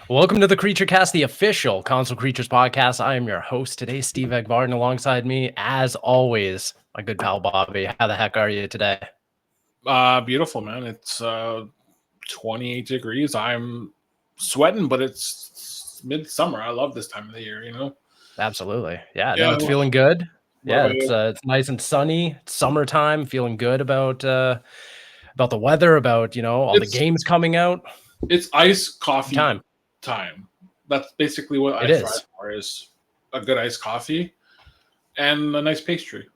Welcome to the Creature Cast, the official Console Creatures podcast. I am your host today, Steve Egbarton. Alongside me, as always, my good pal Bobby. How the heck are you today? Beautiful, man. It's 28 degrees. I'm sweating, but it's midsummer. I love this time of the year, you know? Absolutely. Yeah, no, it's feeling good. Yeah, it's nice and sunny. It's summertime. Feeling good about the weather, about all the games coming out. It's iced coffee time. That's basically what I strive for, is a good iced coffee and a nice pastry.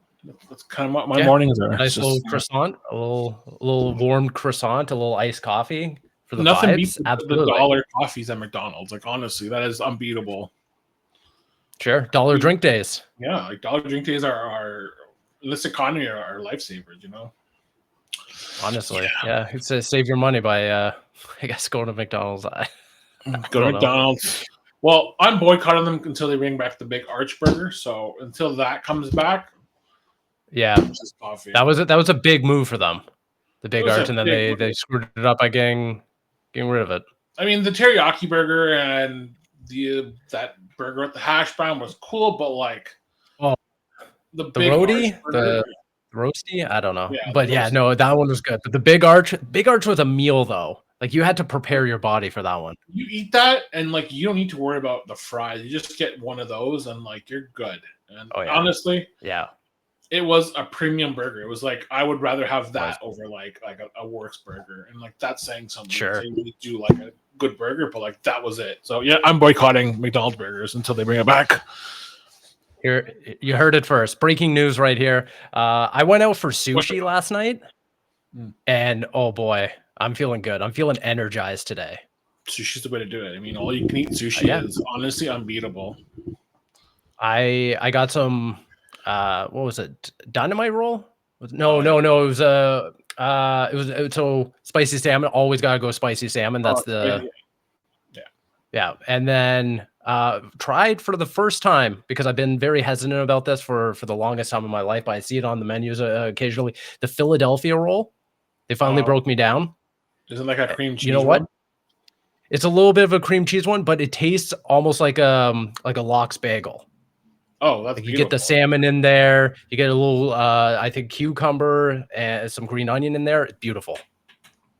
That's kind of what my mornings are. Nice little croissant, a little warmed croissant, a little iced coffee for the Nothing vibes. beats the dollar coffees at McDonald's. Like, honestly, that is unbeatable. Sure, dollar drink days. Yeah, like dollar drink days are in this economy are lifesavers, you know. Honestly, yeah, it's to save your money by I guess going to McDonald's. Go to McDonald's. Well, I'm boycotting them until they bring back the big arch burger. So until that comes back, just coffee. That was a big move for them, the big arch, and then they screwed it up by getting rid of it. I mean, the teriyaki burger and that burger with the hash brown was cool, but like, the roadie, the roasty, I don't know, but no, that one was good. But the big arch was a meal though. Like, you had to prepare your body for that one. You eat that, and like, you don't need to worry about the fries. You just get one of those, and like, you're good. And honestly, it was a premium burger. It was like, I would rather have that over like a Works burger, and like, that's saying something. Sure, they really do like a good burger, but like, that was it. So yeah, I'm boycotting McDonald's burgers until they bring it back. Here, you heard it first. Breaking news right here. I went out for sushi last night, and oh boy, I'm feeling good. I'm feeling energized today. Sushi's the way to do it. I mean, all you can eat sushi is honestly unbeatable. I got some what was it? Dynamite roll? No. It was so spicy salmon. Always gotta go spicy salmon. That's and then tried for the first time, because I've been very hesitant about this for the longest time in my life, but I see it on the menus occasionally. The Philadelphia roll. They finally broke me down. Isn't like a cream cheese? You know what? It's a little bit of a cream cheese one, but it tastes almost like a lox bagel. Oh, that's you get the salmon in there. You get a little, I think, cucumber and some green onion in there. It's beautiful.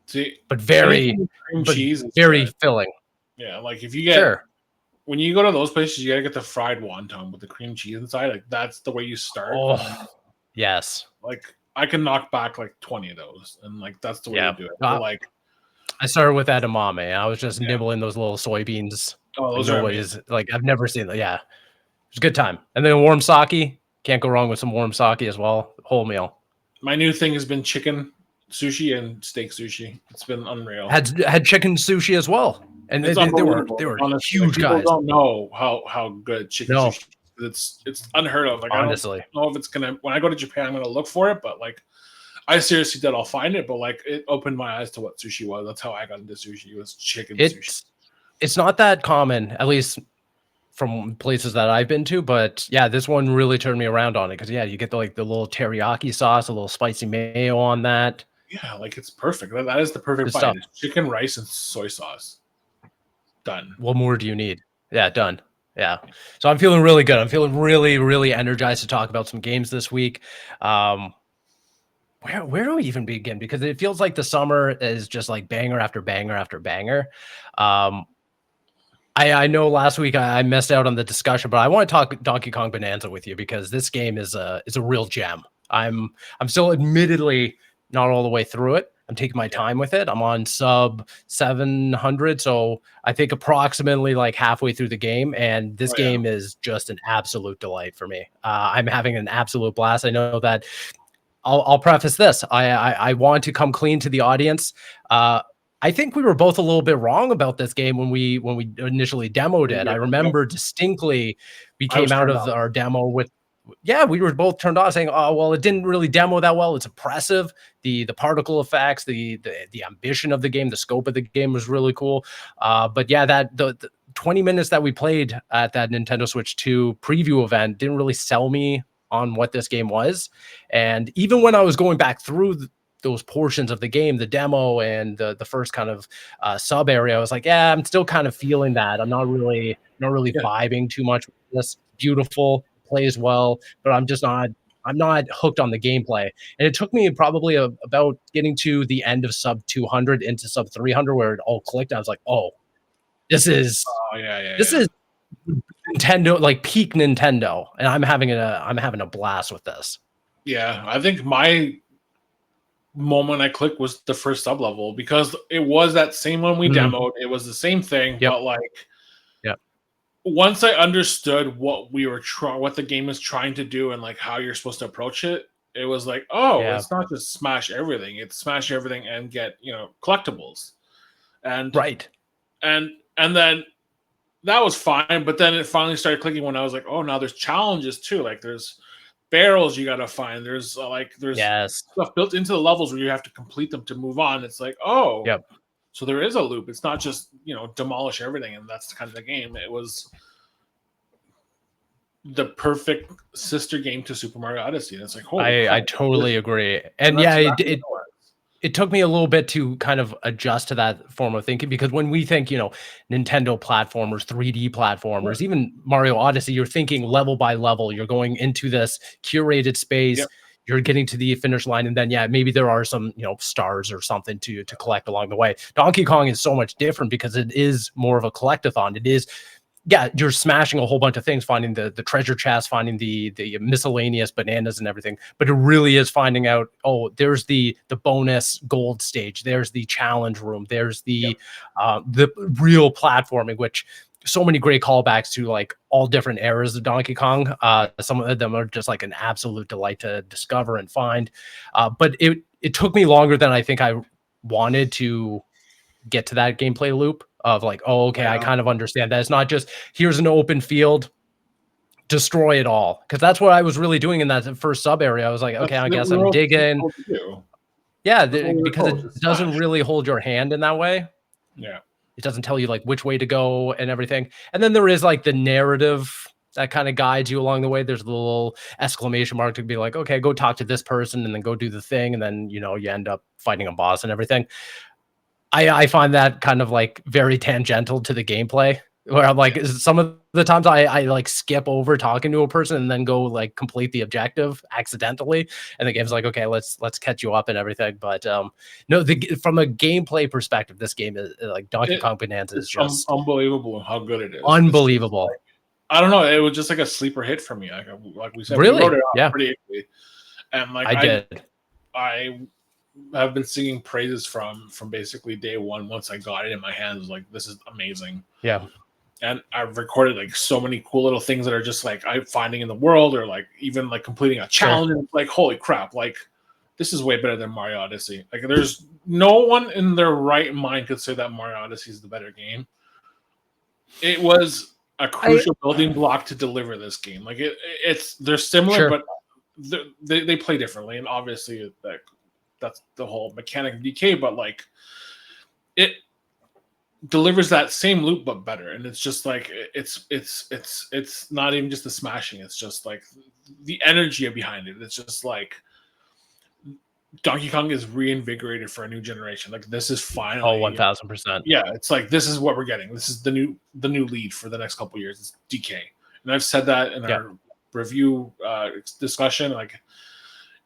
See, but very cheese, very filling. Yeah, like if you get when you go to those places, you gotta get the fried wonton with the cream cheese inside. Like, that's the way you start. Oh, yes. Like, I can knock back like 20 of those, and like, that's the way to do it. Like, I started with edamame. I was just nibbling those little soybeans. Oh, those are amazing. Like, I've never seen that. Yeah, it's a good time. And then warm sake. Can't go wrong with some warm sake as well. Whole meal. My new thing has been chicken sushi and steak sushi. It's been unreal. Had chicken sushi as well, and they were honestly, huge guys. People don't know how good chicken sushi is. It's unheard of. Like, honestly, I don't know if it's gonna. When I go to Japan, I'm gonna look for it, but like, I seriously doubt I'll find it. But like, it opened my eyes to what sushi was. That's how I got into sushi. It was chicken sushi. It's not that common, at least from places that I've been to, but yeah, this one really turned me around on it, because you get the little teriyaki sauce, a little spicy mayo on that. Yeah, like, it's perfect. That is the perfect bite. Chicken, rice, and soy sauce. Done. What more do you need? Yeah, done. Yeah. So I'm feeling really good. I'm feeling really, really energized to talk about some games this week. Where do we even begin? Because it feels like the summer is just like banger after banger after banger. I know last week I missed out on the discussion, but I want to talk Donkey Kong Bananza with you, because this game is a real gem. I'm still admittedly not all the way through it. I'm taking my time with it. I'm on sub 700, so I think approximately like halfway through the game, and this game is just an absolute delight for me. I'm having an absolute blast. I know that. I'll preface this. I want to come clean to the audience. I think we were both a little bit wrong about this game when we initially demoed it. I remember distinctly we came out of our demo with. Yeah, we were both turned off, saying, "Oh, well, it didn't really demo that well. It's impressive. The particle effects, the ambition of the game, the scope of the game was really cool." But yeah, that the 20 minutes that we played at that Nintendo Switch 2 preview event didn't really sell me on what this game was. And even when I was going back through those portions of the game, the demo and the first kind of sub area, I was like, yeah, I'm still kind of feeling that. I'm not really vibing too much with this. Beautiful, plays well, but I'm not hooked on the gameplay. And it took me probably about getting to the end of sub 200 into sub 300 where it all clicked. I was like, oh, this is Nintendo, like peak Nintendo, and I'm having a blast with this. Yeah, I think my moment I clicked was the first sub level, because it was that same one we demoed. It was the same thing, but like, once I understood what the game is trying to do and like how you're supposed to approach it, it was like, oh, it's not just smash everything. It's smash everything and get, collectibles. And and then that was fine, but then it finally started clicking when I was like, oh, now there's challenges too. Like there's barrels you got to find. There's stuff built into the levels where you have to complete them to move on. It's like, oh, so there is a loop. It's not just, demolish everything and that's kind of the game. It was the perfect sister game to Super Mario Odyssey. And it's like, holy crap, I totally agree. And it took me a little bit to kind of adjust to that form of thinking, because when we think, Nintendo platformers, 3D platformers, even Mario Odyssey, you're thinking level by level. You're going into this curated space. You're getting to the finish line, and then maybe there are some stars or something to collect along the way. Donkey Kong is so much different because it is more of a collectathon. It is, you're smashing a whole bunch of things, finding the treasure chest, finding the miscellaneous bananas and everything. But it really is finding out, oh, there's the bonus gold stage, there's the challenge room, there's the real platforming, which so many great callbacks to like all different eras of Donkey Kong. Some of them are just like an absolute delight to discover and find. But it took me longer than I think I wanted to get to that gameplay loop of like, oh, okay, I kind of understand that it's not just here's an open field, destroy it all. Because that's what I was really doing in that first sub area. I was like, okay, I guess I'm digging. Yeah, because it doesn't really hold your hand in that way. Yeah. It doesn't tell you like which way to go and everything. And then there is like the narrative that kind of guides you along the way. There's a little exclamation mark to be like, okay, go talk to this person and then go do the thing. And then, you end up fighting a boss and everything. I find that kind of like very tangential to the gameplay, where I'm like, some of the times I like skip over talking to a person and then go like complete the objective accidentally. And the game's like, okay, let's catch you up and everything. But no, from a gameplay perspective, this game is like Donkey Kong Bananza is just unbelievable how good it is. Unbelievable. Like, I don't know. It was just like a sleeper hit for me. Like we said, really? We wrote it out pretty easily. And like I have been singing praises from basically day one. Once I got it in my hands, like, this is amazing. Yeah. And I've recorded like so many cool little things that are just like I'm finding in the world, or like even like completing a challenge. And like, holy crap, like this is way better than Mario Odyssey. Like there's no one in their right mind could say that Mario Odyssey is the better game. It was a crucial building block to deliver this game. Like they're similar, but they play differently. And obviously that's the whole mechanic of DK, but like it delivers that same loop but better. And it's just like it's not even just the smashing, it's just like the energy behind it. It's just like Donkey Kong is reinvigorated for a new generation. Like this is finally 1000%. Yeah, it's like this is what we're getting. This is the new lead for the next couple of years. It's DK. And I've said that in our review discussion. Like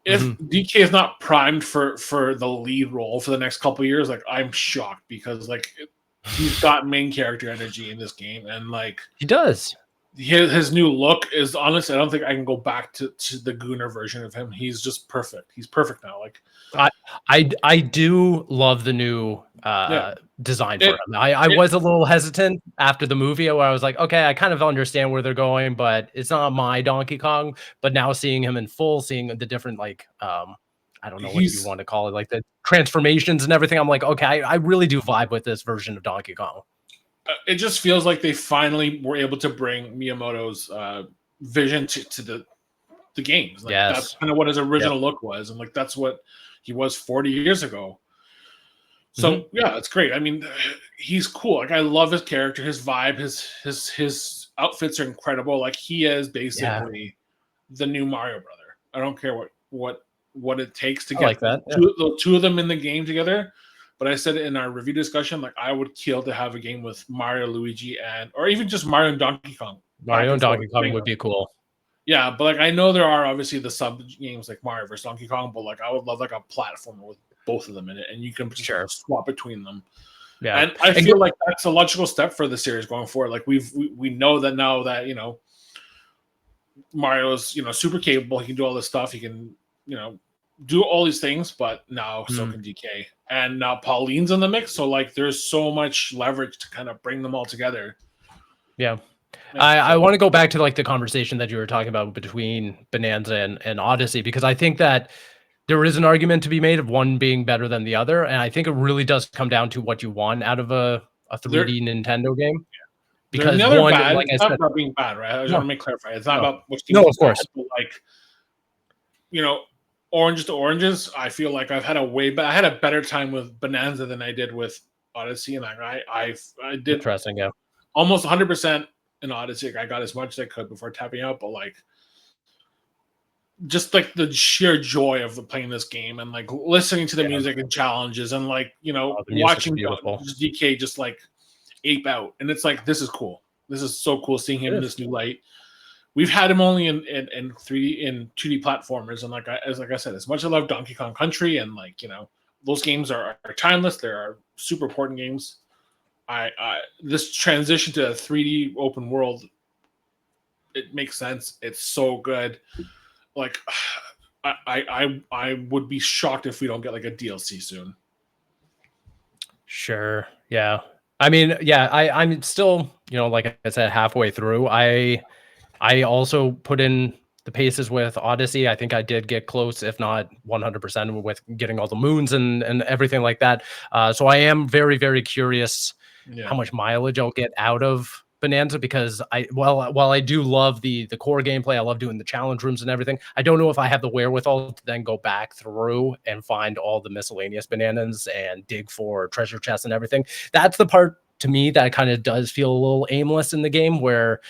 if DK is not primed for the lead role for the next couple of years, like I'm shocked, because like he's got main character energy in this game, and like he does. His new look is, honestly, I don't think I can go back to the Gooner version of him. He's just perfect. He's perfect now. Like I do love the new design for him. I was a little hesitant after the movie where I was like, okay, I kind of understand where they're going, but it's not my Donkey Kong. But now seeing him in full, seeing the different like I don't know what you want to call it, like the transformations and everything, I'm like, okay, I really do vibe with this version of Donkey Kong. It just feels like they finally were able to bring Miyamoto's vision to the games. Like that's kind of what his original look was, and like that's what he was 40 years ago. So yeah, it's great. I mean, he's cool. Like I love his character, his vibe, his outfits are incredible. Like he is basically the new Mario brother. I don't care what what it takes to get the two of them in the game together. But I said in our review discussion, like I would kill to have a game with Mario, Luigi, or even just Mario and Donkey Kong. Mario and Donkey Kong would be cool. Yeah, but like I know there are obviously the sub games like Mario versus Donkey Kong, but like I would love like a platformer with both of them in it, and you can just swap between them. Yeah, and I feel like that's a logical step for the series going forward. Like we know that now that Mario's super capable, he can do all this stuff, he can do all these things, but now so can DK, and now Pauline's in the mix, so like there's so much leverage to kind of bring them all together. Yeah. I want to go back to like the conversation that you were talking about between Bonanza and Odyssey, because I think that there is an argument to be made of one being better than the other, and I think it really does come down to what you want out of a 3D Nintendo game. Because one, like it's not about being bad, right? I just want to clarify. It's not about which game. No, of course. But like, oranges to oranges. I feel like I had a better time with Bonanza than I did with Odyssey, and I did interesting, yeah, almost 100% in Odyssey. I got as much as I could before tapping out, but like, just like the sheer joy of playing this game and like listening to the music and challenges and like watching DK just like ape out, and it's like this is cool. This is so cool seeing him in this new light. We've had him only in 3D in 2D platformers, and like I said, as much as I love Donkey Kong Country and like those games are timeless. They are super important games. This transition to a 3D open world, it makes sense. It's so good. Like I would be shocked if we don't get like a DLC soon. Sure. Yeah. I mean, yeah, I'm still, like I said, halfway through. I also put in the paces with Odyssey. I think I did get close, if not 100% with getting all the moons and everything like that. So I am very, very curious how much mileage I'll get out of Bonanza, because while I do love the core gameplay, I love doing the challenge rooms and everything. I don't know if I have the wherewithal to then go back through and find all the miscellaneous bananas and dig for treasure chests and everything. That's the part to me that kind of does feel a little aimless in the game, where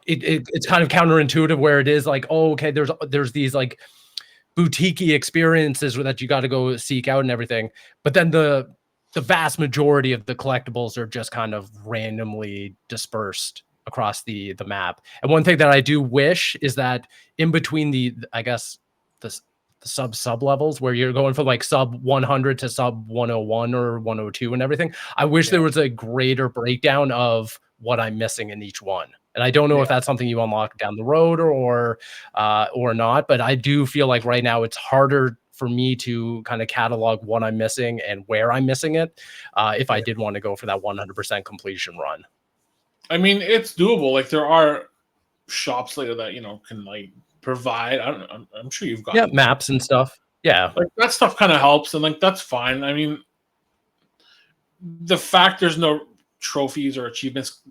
it's kind of counterintuitive, where it is like, oh, okay, there's these like boutique-y experiences that you got to go seek out and everything, but then the vast majority of the collectibles are just kind of randomly dispersed across the map. And one thing that I do wish is that in between the sub levels, where you're going from like sub 100 to sub 101 or 102 and everything, I wish there was a greater breakdown of what I'm missing in each one. And I don't know if that's something you unlock down the road or not, but I do feel like right now it's harder for me to kind of catalog what I'm missing and where I'm missing it, if I did want to go for that 100% completion run. I mean, it's doable. Like there are shops later that can like provide. I don't know. I'm sure you've got maps and stuff. Yeah, like that stuff kind of helps, and like that's fine. I mean, the fact there's no trophies or achievements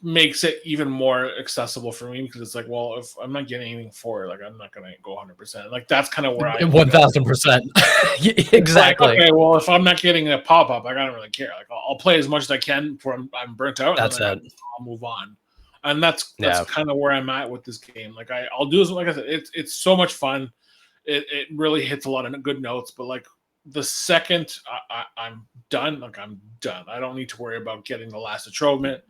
makes it even more accessible for me, because it's like, well, if I'm not getting anything for it, like I'm not gonna go 100%. Like that's kind of where I 1000%. Exactly. Like, okay, well, if I'm not getting a pop-up, like I don't really care. Like I'll play as much as I can before I'm burnt out. That's and then I'll move on. And that's kind of where I'm at with this game. Like I'll do this. Like I said, it's so much fun. It really hits a lot of good notes. But like the second I'm done, like I'm done. I don't need to worry about getting the last trophy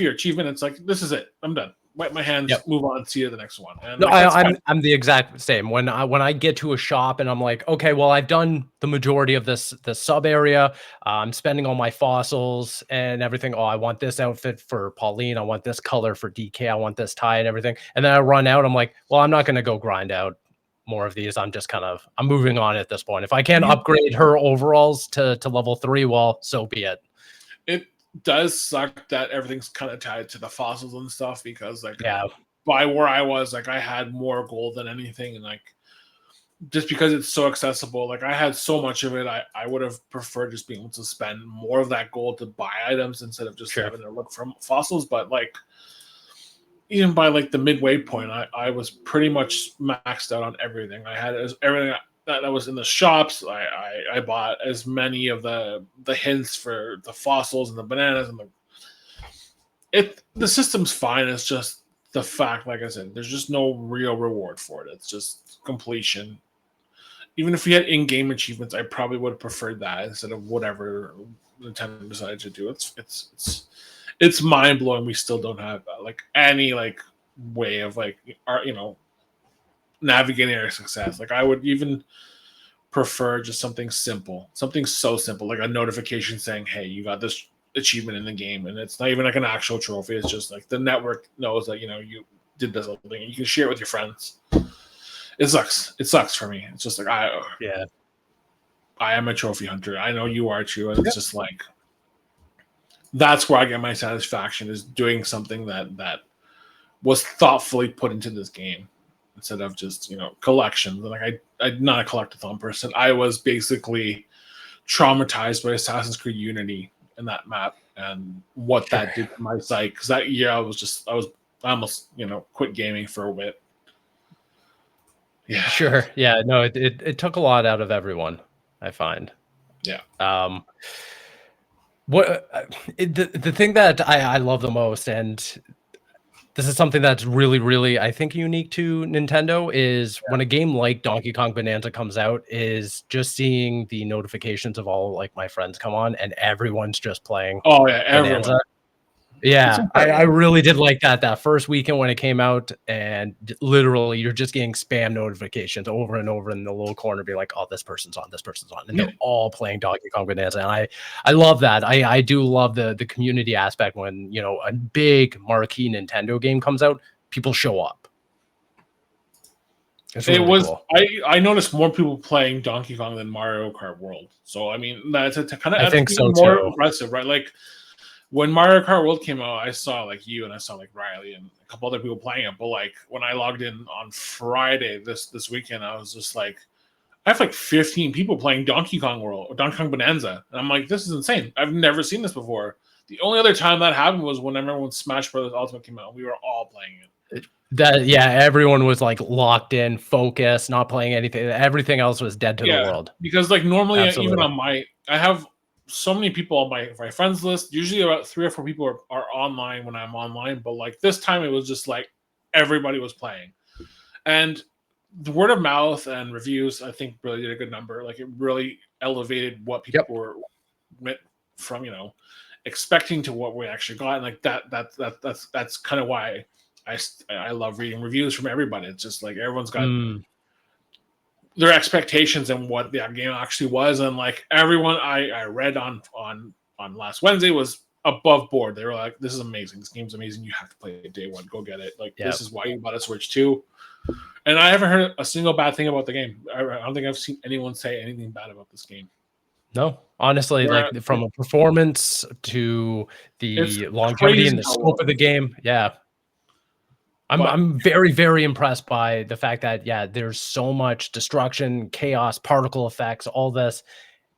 or achievement. It's like, this is it. I'm done. Wipe my hands, move on, see you the next one. And no, like, I'm the exact same. When I get to a shop and I'm like, okay, well, I've done the majority of the sub area. I'm spending all my fossils and everything. Oh, I want this outfit for Pauline. I want this color for DK. I want this tie and everything. And then I run out. I'm like, well, I'm not going to go grind out more of these. I'm just I'm moving on at this point. If I can't upgrade her overalls to level 3, well, so be it. It does suck that everything's kind of tied to the fossils and stuff, because like by where I was, like I had more gold than anything, and like just because it's so accessible, like I had so much of it, I would have preferred just being able to spend more of that gold to buy items instead of just having to look for fossils. But like even by like the midway point, I was pretty much maxed out on everything. I had everything that was in the shops. I bought as many of the hints for the fossils and the bananas, and the system's fine. It's just the fact, like I said, there's just no real reward for it. It's just completion. Even if we had in-game achievements, I probably would have preferred that instead of whatever Nintendo decided to do. It's mind blowing. We still don't have like any like way of like our, navigating our success. Like I would even prefer just something simple, something so simple, like a notification saying, "Hey, you got this achievement in the game," and it's not even like an actual trophy. It's just like the network knows that you did this little thing, and you can share it with your friends. It sucks. It sucks for me. It's just like I am a trophy hunter. I know you are too, and it's just like that's where I get my satisfaction is doing something that was thoughtfully put into this game instead of just collections. Like I'm not a collectathon person. I was basically traumatized by Assassin's Creed Unity and that map and what that did to my psyche. Because that year I almost quit gaming for a bit. Yeah. Sure. Yeah. No, it took a lot out of everyone, I find. Yeah. The thing that I love the most, and this is something that's really, really, I think, unique to Nintendo, is when a game like Donkey Kong Bonanza comes out, is just seeing the notifications of all like my friends come on and everyone's just playing. Oh yeah, Bonanza. everyone. Yeah, I really did like that first weekend when it came out, and literally you're just getting spam notifications over and over in the little corner, be like, "Oh, this person's on," and they're all playing Donkey Kong Bonanza, and I love that. I do love the community aspect when a big marquee Nintendo game comes out, people show up. Cool. I noticed more people playing Donkey Kong than Mario Kart World, so I mean that's kind of I think so more too. impressive, right? Like. When Mario Kart World came out, I saw like you and I saw like Riley and a couple other people playing it. But like when I logged in on Friday this weekend, I was just like, I have like 15 people playing Donkey Kong World or Donkey Kong Bonanza, and I'm like, this is insane. I've never seen this before. The only other time that happened was whenever when Smash Bros. Ultimate came out, we were all playing it. Everyone was like locked in, focused, not playing anything. Everything else was dead to the world. Because like normally, even on I have so many people on my friends list. Usually about 3 or 4 people are online when I'm online, but like this time it was just like everybody was playing, and the word of mouth and reviews I think really did a good number. Like it really elevated what people went from expecting to what we actually got, and like that's kind of why I love reading reviews from everybody. It's just like everyone's got their expectations and what the game actually was, and like everyone I read on last Wednesday was above board. They were like, "This is amazing. This game's amazing. You have to play it day one. Go get it. Like this is why you bought a Switch 2." And I haven't heard a single bad thing about the game. I don't think I've seen anyone say anything bad about this game. No, honestly, like from a performance to the longevity and the scope of the game, I'm very, very impressed by the fact that there's so much destruction, chaos, particle effects, all this,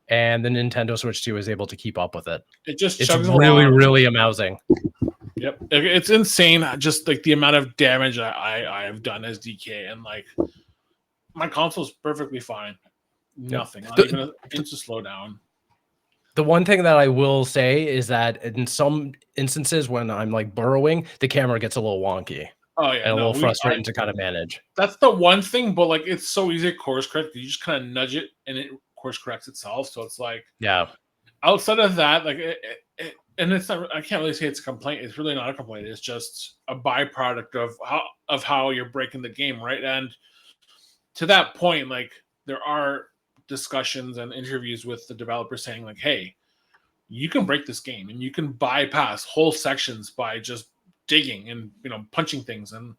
and the Nintendo Switch 2 is able to keep up with it. It's really, really amazing. Yep, it's insane. Just like the amount of damage I have done as DK, and like my console's perfectly fine. Nothing, not even an inch to slow down. The one thing that I will say is that in some instances when I'm like burrowing, the camera gets a little wonky. Oh yeah, and a little frustrating to kind of manage. That's the one thing, but like it's so easy to course correct. You just kind of nudge it, and it course corrects itself. So it's like outside of that, like and it's not. I can't really say it's a complaint. It's really not a complaint. It's just a byproduct of how you're breaking the game, right? And to that point, like there are discussions and interviews with the developer saying like, "Hey, you can break this game, and you can bypass whole sections by just digging and punching things." And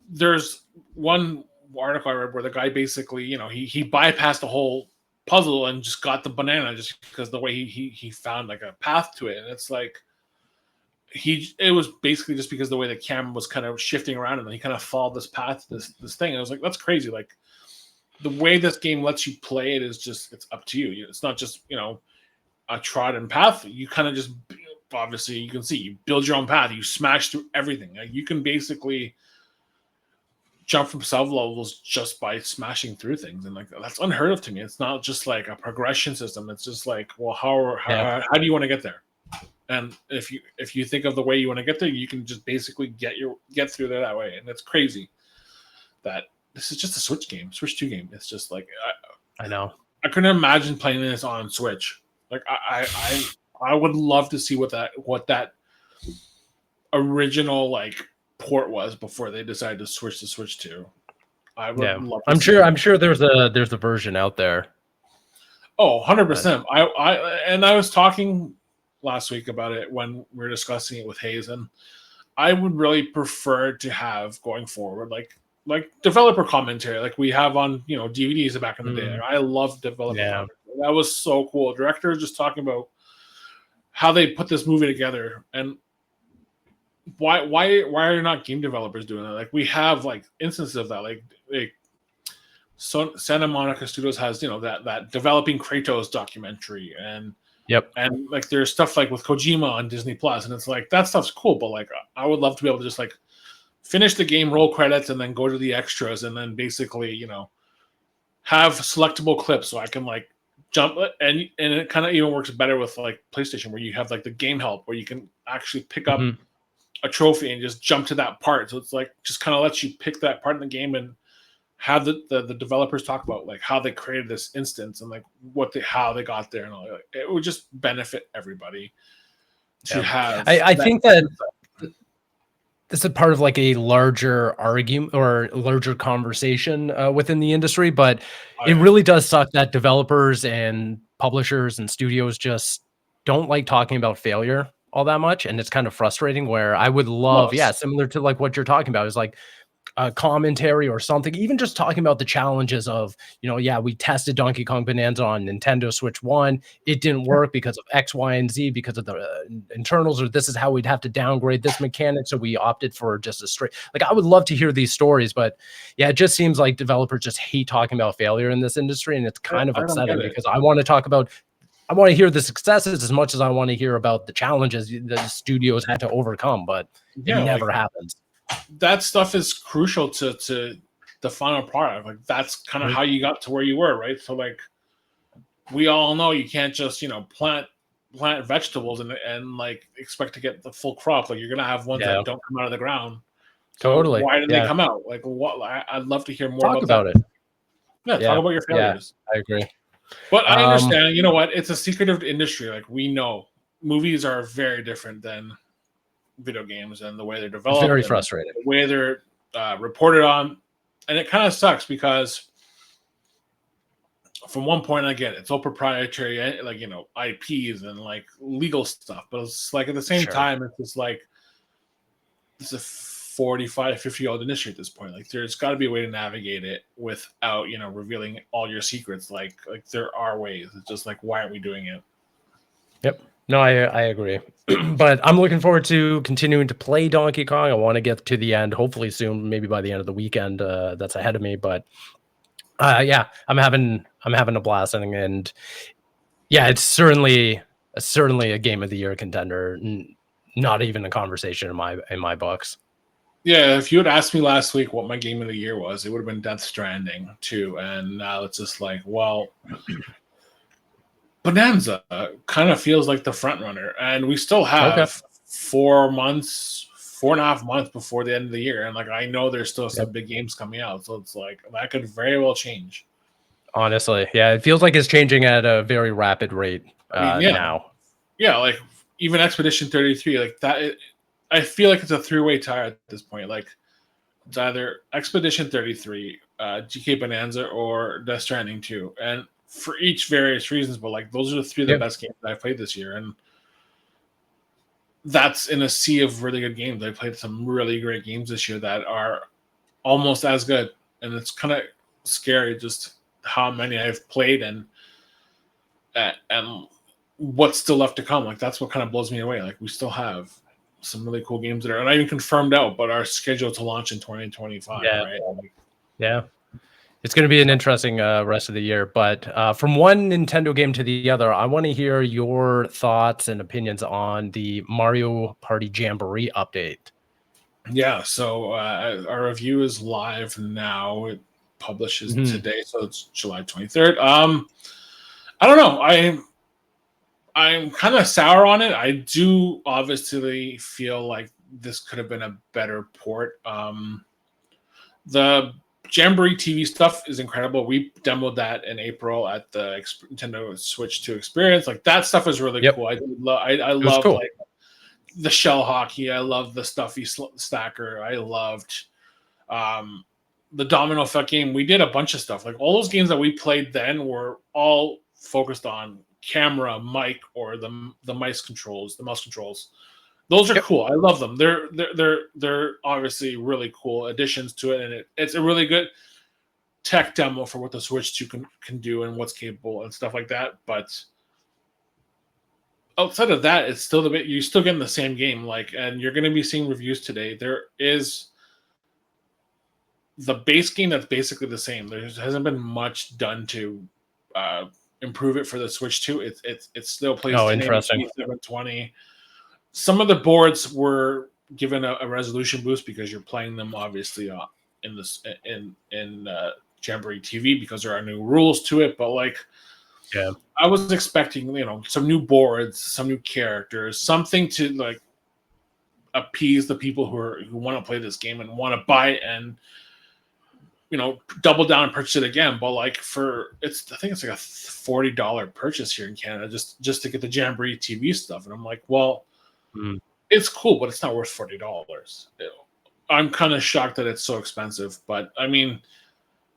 there's one article I read where the guy basically he bypassed the whole puzzle and just got the banana just because the way he found like a path to it, and it's like it was basically just because the way the camera was kind of shifting around and then he kind of followed this path, this thing. I was like, that's crazy. Like the way this game lets you play it is just, it's up to you. It's not just a trodden path. You kind of just, obviously you can see, you build your own path, you smash through everything. Like you can basically jump from sub levels just by smashing through things, and like that's unheard of to me. It's not just like a progression system. It's just like, well, how do you want to get there? And if you think of the way you want to get there, you can just basically get through there that way. And it's crazy that this is just a Switch game, Switch 2 game. It's just like I know. I couldn't imagine playing this on Switch. Like I would love to see what that original like port was before they decided to switch to Switch 2. I would love to I'm sure there's a version out there. Oh, 100%. I was talking last week about it when we were discussing it with Hayes, and I would really prefer to have going forward like developer commentary like we have on DVDs back in the day. I love developer commentary. That was so cool. Directors just talking about how they put this movie together and why are not game developers doing that? Like we have like instances of that. Like so Santa Monica Studios has that developing Kratos documentary and like there's stuff like with Kojima on Disney Plus, and it's like that stuff's cool, but like I would love to be able to just like finish the game, roll credits, and then go to the extras, and then basically have selectable clips so I can like jump, and it kind of even works better with like PlayStation where you have like the game help where you can actually pick up a trophy and just jump to that part. So it's like just kind of lets you pick that part in the game and have the developers talk about like how they created this instance and like how they got there and all that. It would just benefit everybody to have. I think that this is part of like a larger argument or larger conversation within the industry, but it really does suck that developers and publishers and studios just don't like talking about failure all that much. And it's kind of frustrating where I would love, similar to like what you're talking about is like a commentary or something, even just talking about the challenges of, we tested Donkey Kong Bonanza on Nintendo Switch 1. It didn't work because of X, Y, and Z, because of the internals, or this is how we'd have to downgrade this mechanic. So we opted for just a straight, like, I would love to hear these stories, but it just seems like developers just hate talking about failure in this industry. And it's kind of upsetting because I want to hear the successes as much as I want to hear about the challenges the studios had to overcome, but it never happens. That stuff is crucial to the final product. Like that's kind of how you got to where you were, right? So like we all know you can't just plant vegetables and like expect to get the full crop. Like you're gonna have ones that don't come out of the ground. So totally. Why did they come out? Like what? I'd love to hear more talk about it. Yeah, talk about your failures. Yeah, I agree. But I understand. You know what? It's a secretive industry. Like we know, movies are very different than video games and the way they're developed. It's very frustrating. The way they're reported on, and it kind of sucks because from one point I get it, it's all proprietary, like IPs and like legal stuff, but it's like at the same time it's just like it's a 45, 50-year-old industry at this point. Like there's got to be a way to navigate it without revealing all your secrets. Like there are ways. It's just like why aren't we doing it? Yep. No, I agree. But I'm looking forward to continuing to play Donkey Kong. I want to get to the end, hopefully soon, maybe by the end of the weekend. That's ahead of me. But I'm having a blast, and it's certainly a game of the year contender. Not even a conversation in my books. Yeah, if you had asked me last week what my game of the year was, it would have been Death Stranding too. And now it's just like, well, Bonanza kind of feels like the front runner, and we still have 4 months, 4.5 months before the end of the year, and like I know there's still some big games coming out, so it's like that could very well change. Honestly, it feels like it's changing at a very rapid rate now. Yeah, like even Expedition 33, like that. I feel like it's a three-way tie at this point. Like it's either Expedition 33, GK Bonanza, or Death Stranding 2, and for each various reasons, but like those are the three of the best games that I've played this year, and that's in a sea of really good games. I played some really great games this year that are almost as good, and it's kind of scary just how many I've played and what's still left to come. Like that's what kind of blows me away. Like we still have some really cool games that are not even confirmed out, but are scheduled to launch in 2025. Right? It's going to be an interesting rest of the year, but from one Nintendo game to the other, I want to hear your thoughts and opinions on the Mario Party Jamboree update. Yeah, so our review is live now. It publishes today, so it's July 23rd. I don't know. I'm kind of sour on it. I do obviously feel like this could have been a better port. The Jamboree TV stuff is incredible. We demoed that in April at the Nintendo Switch 2 experience. Like that stuff is really cool. I love cool. like the shell hockey. I love the stuffy stacker. I loved the domino effect game. We did a bunch of stuff. Like all those games that we played then were all focused on camera, mic, or the mice controls, the mouse controls. Those are cool. I love them. They're obviously really cool additions to it, and it's a really good tech demo for what the Switch 2 can do and what's capable and stuff like that. But outside of that, it's still you're still getting the same game. Like, and you're going to be seeing reviews today. There is the base game that's basically the same. There hasn't been much done to improve it for the Switch 2. It still plays. Oh, interesting. 720. Some of the boards were given a resolution boost because you're playing them obviously in this in Jamboree TV because there are new rules to it. But like, yeah, I was expecting some new boards, some new characters, something to like appease the people who want to play this game and want to buy it and double down and purchase it again. But like I think it's like a $40 purchase here in Canada just to get the Jamboree TV stuff, and I'm like, well. It's cool, but it's not worth $40. I'm kind of shocked that it's so expensive, but I mean,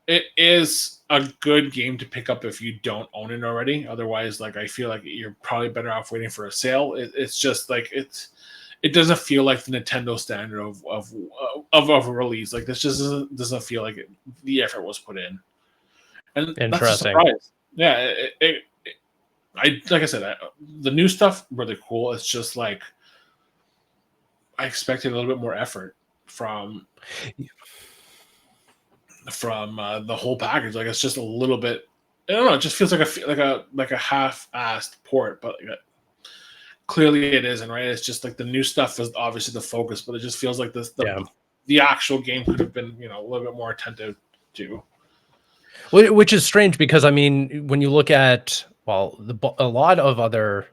it is a good game to pick up if you don't own it already. Otherwise, like I feel like you're probably better off waiting for a sale. It's just like it doesn't feel like the Nintendo standard of a release. Like this just doesn't feel like the effort was put in. And interesting. That's a surprise. Yeah, like I said, the new stuff really cool. It's just like. I expected a little bit more effort from the whole package. Like it's just a little bit. I don't know. It just feels like a half-assed port, but clearly it isn't. Right? It's just like the new stuff is obviously the focus, but it just feels like the actual game could have been a little bit more attentive to. Which is strange because I mean, when you look at a lot of other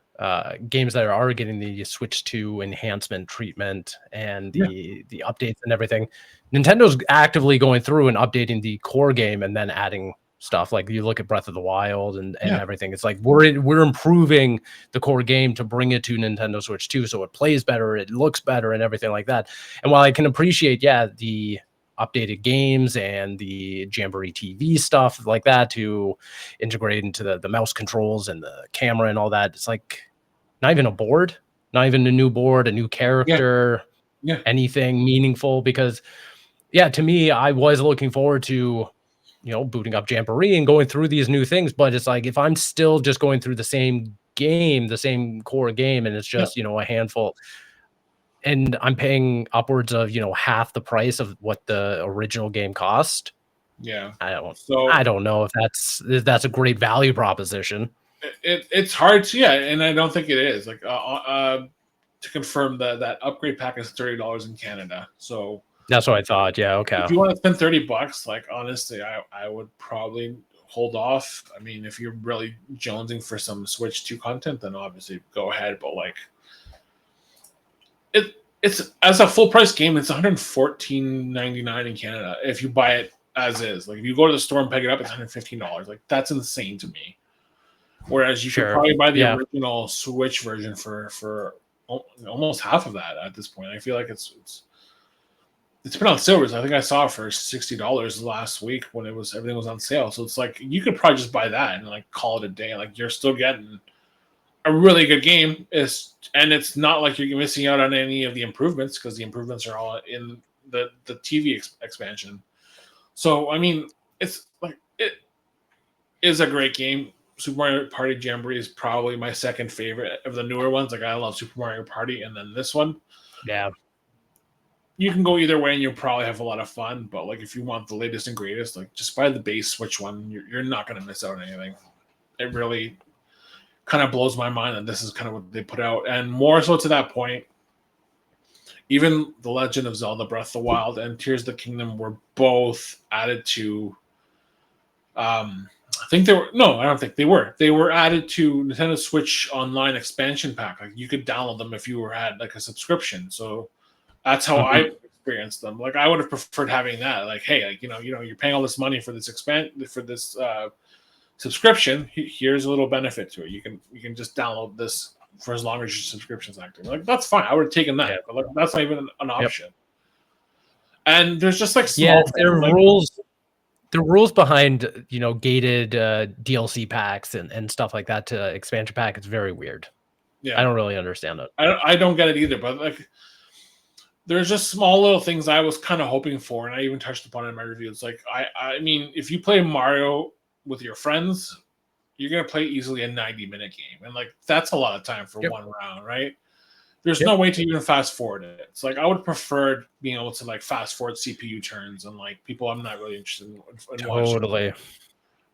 games that are getting the Switch 2 enhancement treatment and the updates and everything, Nintendo's actively going through and updating the core game and then adding stuff. Like you look at Breath of the Wild and everything. It's like we're improving the core game to bring it to Nintendo Switch 2 so it plays better, it looks better, and everything like that. And while I can appreciate, the updated games and the Jamboree TV stuff like that to integrate into the mouse controls and the camera and all that, it's like not even a board, not even a new board, a new character, anything meaningful. Because to me, I was looking forward to booting up Jamboree and going through these new things, but it's like if I'm still just going through the same game, the same core game, and it's just a handful, and I'm paying upwards of half the price of what the original game cost. I don't know if that's a great value proposition. It's hard to and I don't think it is. Like to confirm that upgrade pack is $30 in Canada. So that's what I thought. Yeah, okay. If you want to spend $30, like honestly, I would probably hold off. I mean, if you're really jonesing for some Switch 2 content, then obviously go ahead. But like it's as a full price game, it's $114.99 in Canada if you buy it as is. Like if you go to the store and pick it up, it's $115. Like that's insane to me. Whereas you could probably buy the original Switch version for almost half of that at this point. I feel like it's been on sale. I think I saw it for $60 last week when everything was on sale. So it's like you could probably just buy that and like call it a day. Like you're still getting a really good game. And it's not like you're missing out on any of the improvements because the improvements are all in the TV expansion. So I mean, it's like it is a great game. Super Mario Party Jamboree is probably my second favorite of the newer ones. Like I love Super Mario Party, and then this one. Yeah. You can go either way, and you'll probably have a lot of fun. But like, if you want the latest and greatest, like just buy the base Switch one. You're not going to miss out on anything. It really kind of blows my mind that this is kind of what they put out, and more so to that point. Even The Legend of Zelda: Breath of the Wild and Tears of the Kingdom were both added to I think they were. No, I don't think they were. They were added to Nintendo Switch Online expansion pack. Like you could download them if you had like a subscription. So that's how I experienced them. Like I would have preferred having that. Like, hey, like you're paying all this money for this subscription. Here's a little benefit to it. You can just download this for as long as your subscription's active. Like that's fine. I would have taken that, but like that's not even an option. Yep. And there's just like small there are rules. The rules behind gated DLC packs and stuff like that to expansion pack, it's very weird. Yeah, I don't really understand it. I don't get it either. But like, there's just small little things I was kind of hoping for, and I even touched upon it in my review. It's like I mean, if you play Mario with your friends, you're gonna play easily a 90-minute game, and like that's a lot of time for one round, right? There's no way to even fast forward it. It's like I would prefer being able to like fast forward CPU turns and like people I'm not really interested in totally. Watching.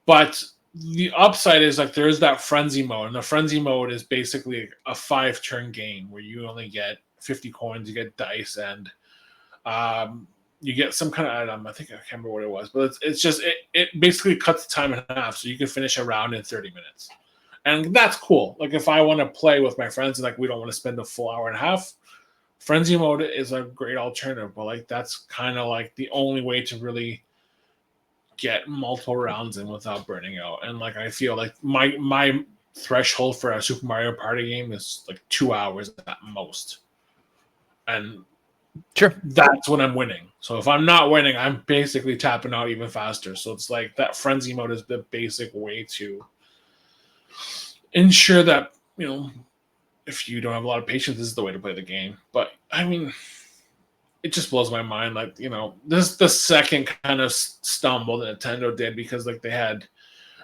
But the upside is like there is that frenzy mode, and the frenzy mode is basically a 5-turn game where you only get 50 coins, you get dice, and you get some kind of item. I think I can't remember what it was, but it's just it basically cuts the time in half, so you can finish a round in 30 minutes. And that's cool. Like if I want to play with my friends and like we don't want to spend a full hour and a half, frenzy mode is a great alternative. But like that's kind of like the only way to really get multiple rounds in without burning out. And like I feel like my threshold for a Super Mario Party game is like 2 hours at most. And sure, that's when I'm winning. So if I'm not winning, I'm basically tapping out even faster. So it's like that frenzy mode is the basic way to ensure that if you don't have a lot of patience, this is the way to play the game. But I mean, it just blows my mind. Like this is the second kind of stumble that Nintendo did, because like they had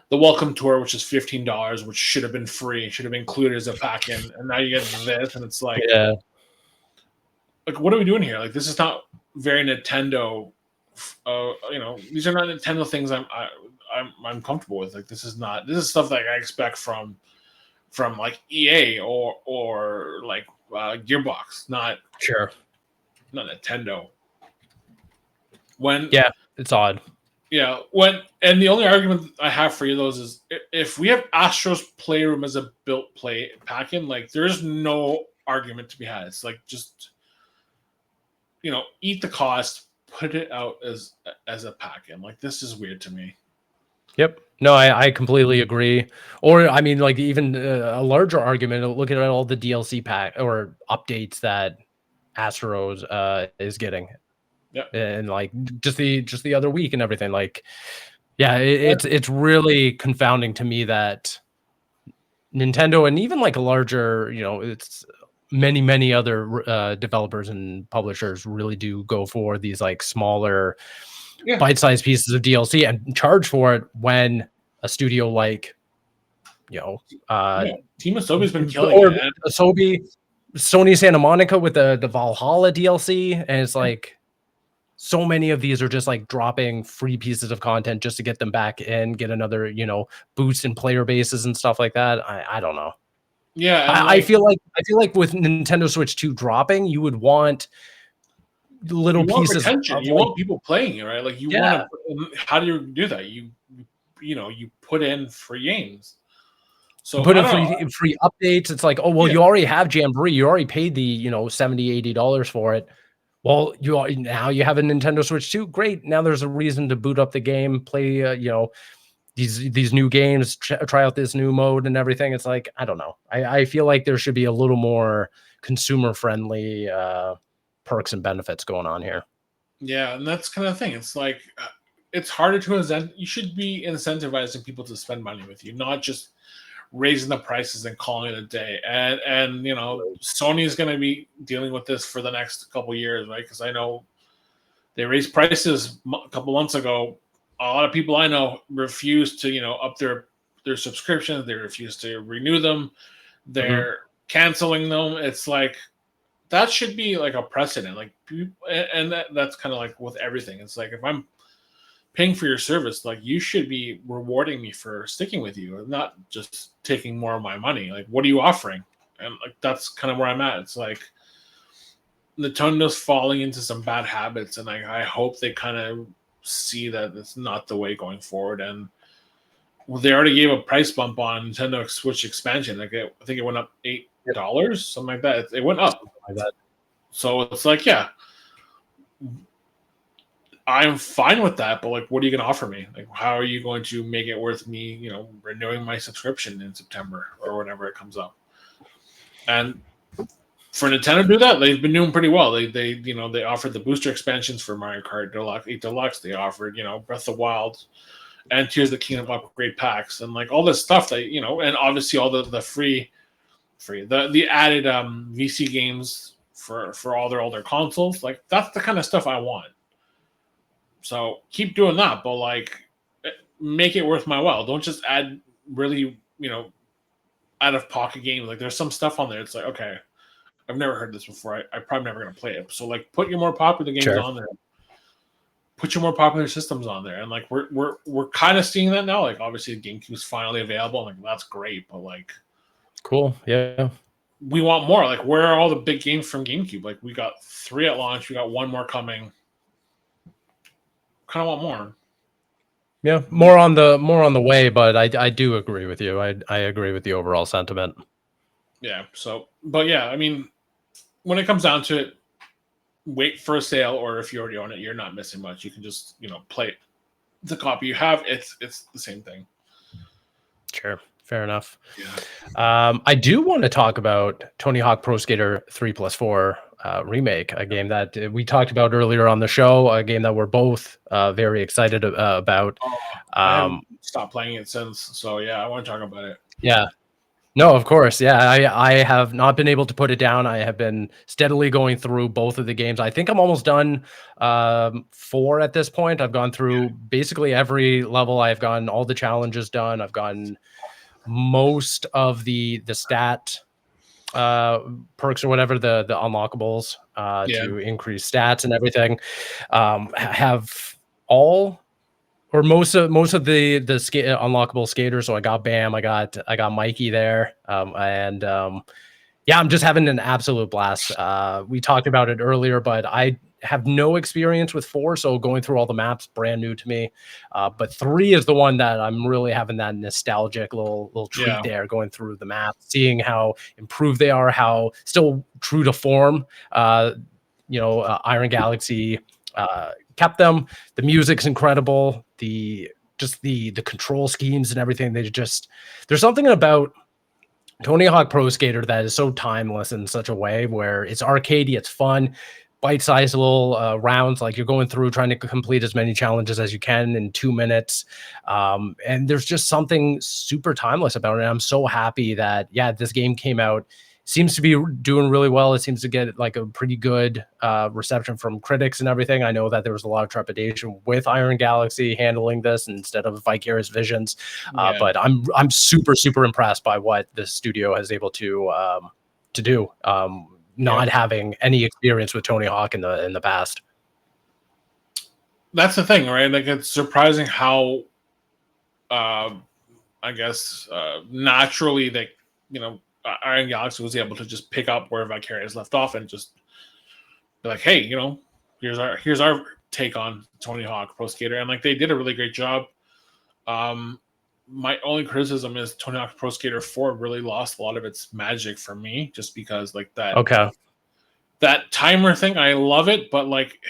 the Welcome Tour, which is $15, which should have been free, should have been included as a pack in, and now you get this, and it's like, like what are we doing here? Like this is not very Nintendo. These are not Nintendo things I'm comfortable with. Like this is stuff that I expect from like EA or like Gearbox, not Nintendo. It's odd. Yeah, and the only argument I have for you those is if we have Astro's Playroom as a built play pack-in, like there's no argument to be had. It's like just eat the cost, put it out as a pack-in. Like this is weird to me. Yep. No, I completely agree. Or I mean, like even a larger argument, looking at all the DLC pack or updates that Astros is getting. Yeah. And like just the other week and everything. Like, yeah, it's really confounding to me that Nintendo and even like a larger, it's many other developers and publishers really do go for these like smaller bite-sized pieces of DLC and charge for it, when a studio like Team Asobi's been killing it. Asobi, Sony Santa Monica with the Valhalla DLC, and it's like so many of these are just like dropping free pieces of content just to get them back in, get another boost in player bases and stuff like that. I don't know. Yeah, I feel like with Nintendo Switch 2 dropping, you would want little pieces. You want people playing it, right? Like you want to. How do you do that? You put in free games. So put in free updates. It's like, oh well, you already have Jamboree. You already paid the $70-$80 for it. Well, now you have a Nintendo Switch 2. Great. Now there's a reason to boot up the game, play these new games, try out this new mode and everything. It's like, I don't know. I feel like there should be a little more consumer friendly perks and benefits going on here. Yeah, and that's kind of the thing. It's like it's harder to you should be incentivizing people to spend money with you, not just raising the prices and calling it a day. And Sony is going to be dealing with this for the next couple of years, right? Because I know they raised prices a couple months ago. A lot of people I know refuse to up their subscriptions. They refuse to renew them. They're canceling them. It's like that should be like a precedent. Like, and that's kind of like with everything. It's like if I'm paying for your service, like you should be rewarding me for sticking with you, and not just taking more of my money. Like, what are you offering? And like that's kind of where I'm at. It's like Nintendo's falling into some bad habits, and I hope they kind of see that it's not the way going forward. And well, they already gave a price bump on Nintendo Switch expansion. Like I think it went up $8, something like that. It went up. Like that. So it's like, yeah, I'm fine with that. But like, what are you going to offer me? Like, how are you going to make it worth me, renewing my subscription in September or whenever it comes up? And for Nintendo to do that, they've been doing pretty well. They offered the booster expansions for Mario Kart Deluxe, 8 Deluxe. They offered, Breath of the Wild and Tears of the Kingdom upgrade packs and like all this stuff that, and obviously all the the added VC games for all their older consoles. Like that's the kind of stuff I want. So keep doing that, but like make it worth my while. Don't just add really, out of pocket games. Like there's some stuff on there. It's like, okay, I've never heard this before. I'm probably never going to play it. So like put your more popular games on there. Put your more popular systems on there. And like we're kind of seeing that now. Like obviously GameCube's finally available. Like that's great, but like cool. Yeah. We want more. Like where are all the big games from GameCube? Like we got 3 at launch, we got 1 more coming. Kind of want more. Yeah, more on the way, but I do agree with you. I agree with the overall sentiment. Yeah. So, but yeah, I mean, when it comes down to it, wait for a sale, or if you already own it, you're not missing much. You can just play the copy you have. It's the same thing. Sure, fair enough. Yeah. I do want to talk about Tony Hawk Pro Skater 3+4 remake, a game that we talked about earlier on the show, a game that we're both very excited about. I haven't stopped playing it since, so yeah, I want to talk about it. Yeah. No, of course. Yeah, I have not been able to put it down. I have been steadily going through both of the games. I think I'm almost done 4 at this point. I've gone through basically every level. I've gotten all the challenges done. I've gotten most of the stat perks or whatever, the unlockables to increase stats and everything. Have all or most of the unlockable skaters. So I got Bam, I got Mikey there, yeah, I'm just having an absolute blast. We talked about it earlier, but I have no experience with 4, so going through all the maps brand new to me. But 3 is the one that I'm really having that nostalgic little treat there, going through the map, seeing how improved they are, how still true to form. Iron Galaxy kept them. The music's incredible. The control schemes and everything. There's something about Tony Hawk Pro Skater that is so timeless in such a way where it's arcadey, it's fun, bite-sized little rounds. Like you're going through trying to complete as many challenges as you can in 2 minutes. And there's just something super timeless about it. And I'm so happy that, this game came out. Seems to be doing really well. It seems to get like a pretty good reception from critics and everything. I know that there was a lot of trepidation with Iron Galaxy handling this instead of Vicarious Visions, but I'm super impressed by what the studio has able to do. Not having any experience with Tony Hawk in the past. That's the thing, right? Like it's surprising how, I guess, naturally that Iron Galaxy was able to just pick up where Vicarious left off and just be like, hey, here's our take on Tony Hawk Pro Skater, and like they did a really great job. My only criticism is Tony Hawk Pro Skater 4 really lost a lot of its magic for me, just because like that timer thing. I love it, but like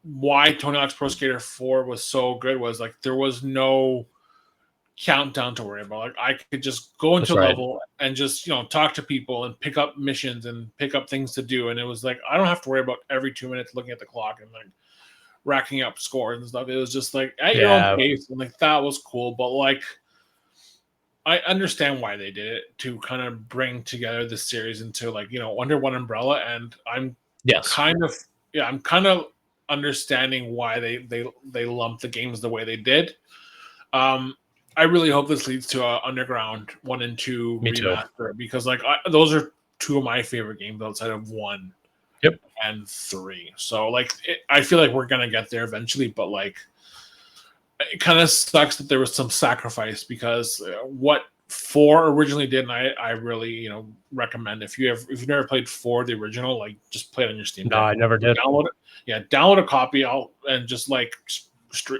why Tony Hawk's Pro Skater 4 was so good was like there was no countdown to worry about. Like I could just go into a level and just talk to people and pick up missions and pick up things to do, and it was like I don't have to worry about every 2 minutes looking at the clock and like racking up scores and stuff. It was just like at your own pace, and like that was cool. But like I understand why they did it, to kind of bring together the series into like under one umbrella, and I'm kind of understanding why they lumped the games the way they did. I really hope this leads to a Underground 1 and 2 remaster, because like those are 2 of my favorite games outside of 1 and 3. So like I feel like we're gonna get there eventually, but like it kind of sucks that there was some sacrifice, because what 4 originally did, and I really recommend if you've never played 4 the original, like just play it on your Steam Deck. I never did. Download it. Download a copy and just like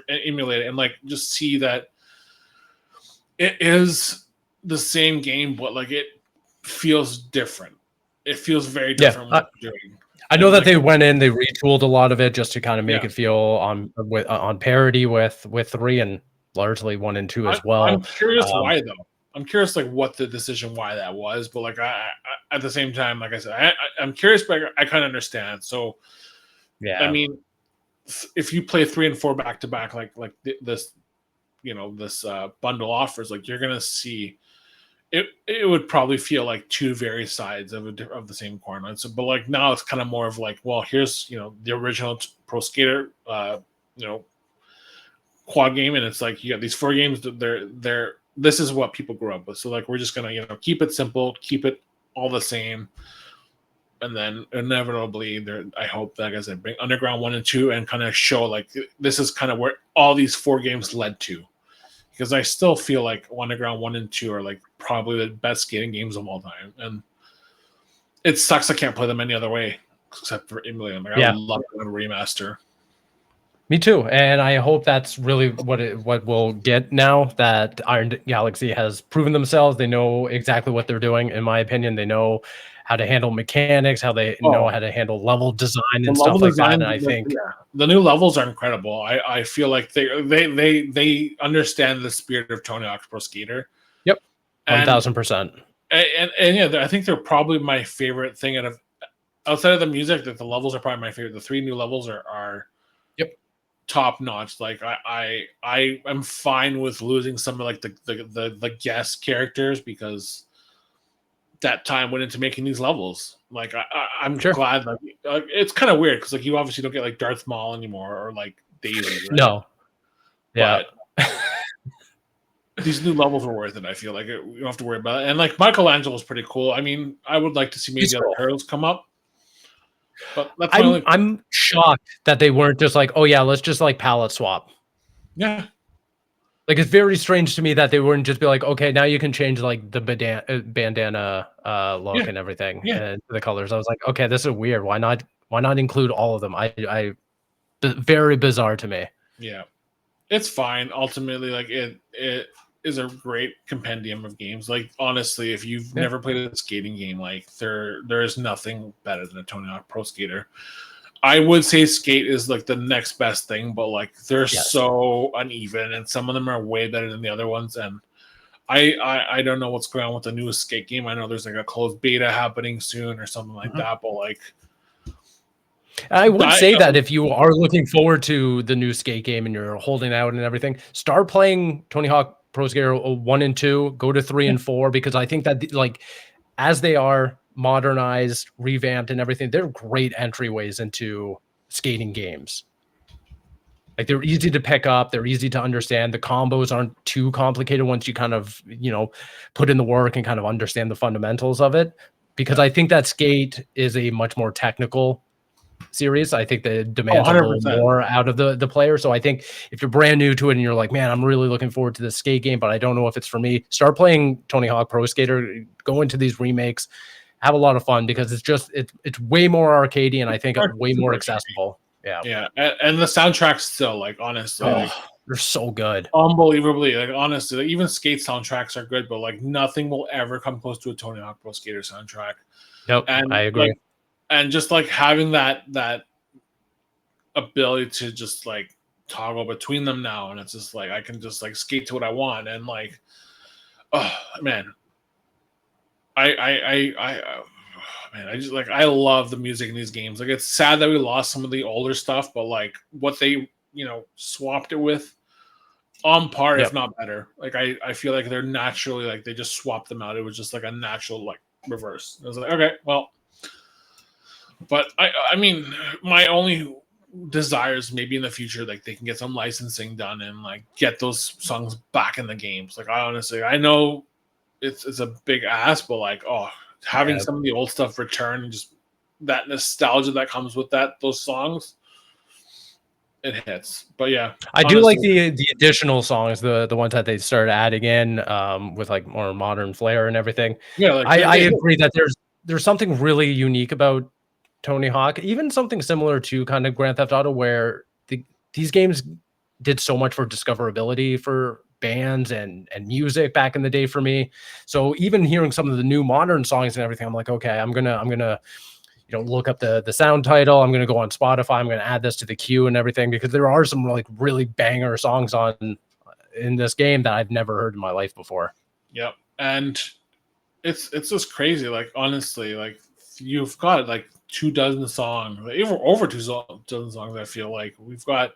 emulate it and like just see that it is the same game, but like it feels different. It feels very different what they're doing. I know that they went in, they retooled a lot of it just to kind of make it feel on parity with 3 and largely 1 and 2 as well. I'm curious why though. I'm curious like what the decision why that was, but like I at the same time, like I said, I'm curious, but I kind of understand. So yeah, I mean, if you play 3 and 4 back to back, like this, this bundle offers, like you're gonna see. It would probably feel like two various sides of the same coin. Right? So, but like now it's kind of more of like, well, here's the original Pro Skater, quad game, and it's like you got these 4 games that they're this is what people grew up with. So like we're just gonna keep it simple, keep it all the same, and then inevitably I hope that, like I said, bring Underground 1 and 2 and kind of show like this is kind of where all these 4 games led to. Because I still feel like Underground 1 and 2 are like probably the best skating games of all time. And it sucks I can't play them any other way except for emulating them. Like, I would love a remaster. Me too. And I hope that's really what we'll get now that Iron Galaxy has proven themselves. They know exactly what they're doing, in my opinion. They know how to handle mechanics, how they know how to handle level design and stuff like that. And I think the new levels are incredible. I feel like they understand the spirit of Tony Hawk's Pro Skater. Yep, 1000%. And yeah, I think they're probably my favorite thing outside of the music. That the levels are probably my favorite. The 3 new levels are top notch. Like I'm fine with losing some of like the guest characters because that time went into making these levels. Like I'm glad. Like it's kind of weird because like you obviously don't get like Darth Maul anymore or like Daisy. Right? No. Yeah. But these new levels were worth it. I feel like you don't have to worry about it. And like Michelangelo is pretty cool. I mean, I would like to see maybe other heroes come up. But I'm shocked that they weren't just like, oh yeah, let's just like palette swap. Yeah. Like it's very strange to me that they wouldn't just be like, okay, now you can change like the bandana look and everything and the colors. I was like, okay, this is weird. Why not include all of them? Very bizarre to me. Yeah. It's fine. Ultimately, like it is a great compendium of games. Like honestly, if you've never played a skating game, like there is nothing better than a Tony Hawk Pro Skater. I would say Skate is like the next best thing, but like they're so uneven, and some of them are way better than the other ones. And I don't know what's going on with the newest Skate game. I know there's like a closed beta happening soon or something like that, but like. I would say that if you are looking forward to the new Skate game and you're holding out and everything, start playing Tony Hawk Pro Skater 1 and 2, go to 3 and 4, because I think that like as they are modernized, revamped and everything, they're great entryways into skating games. Like they're easy to pick up, they're easy to understand. The combos aren't too complicated once you kind of, put in the work and kind of understand the fundamentals of it. Because I think that Skate is a much more technical series. I think that demands a little more out of the player. So I think if you're brand new to it and you're like, man, I'm really looking forward to this Skate game, but I don't know if it's for me, start playing Tony Hawk Pro Skater, go into these remakes, have a lot of fun, because it's way more arcadey and I think way more accessible. Yeah. And the soundtrack's still like, honestly, they're so good. Unbelievably. Like honestly, like, even Skate soundtracks are good, but like nothing will ever come close to a Tony Hawk Pro Skater soundtrack. Nope. And I agree. Like, and just like having that ability to just like toggle between them now, and it's just like I can just like skate to what I want, and like, oh man, I just like I love the music in these games. Like it's sad that we lost some of the older stuff, but like what they swapped it with on par, if not better. Like I feel like they're naturally like they just swapped them out. It was just like a natural like reverse. I was like, okay, well. But I mean, my only desire is maybe in the future, like they can get some licensing done and like get those songs back in the games. Like I know it's a big ask, but like having some of the old stuff return and just that nostalgia that comes with those songs, it hits. But yeah, I do like the additional songs, the ones that they started adding in with like more modern flair and everything. Yeah, like, I agree that there's something really unique about Tony Hawk, even something similar to kind of Grand Theft Auto, where these games did so much for discoverability for bands and music back in the day for me. So even hearing some of the new modern songs and everything, I'm like, okay, I'm gonna look up the sound title. I'm gonna go on Spotify. I'm gonna add this to the queue and everything, because there are some like really banger songs in this game that I've never heard in my life before. Yep, and it's just crazy. Like, honestly, like, you've got like 24 songs, over 24 songs. I feel like we've got.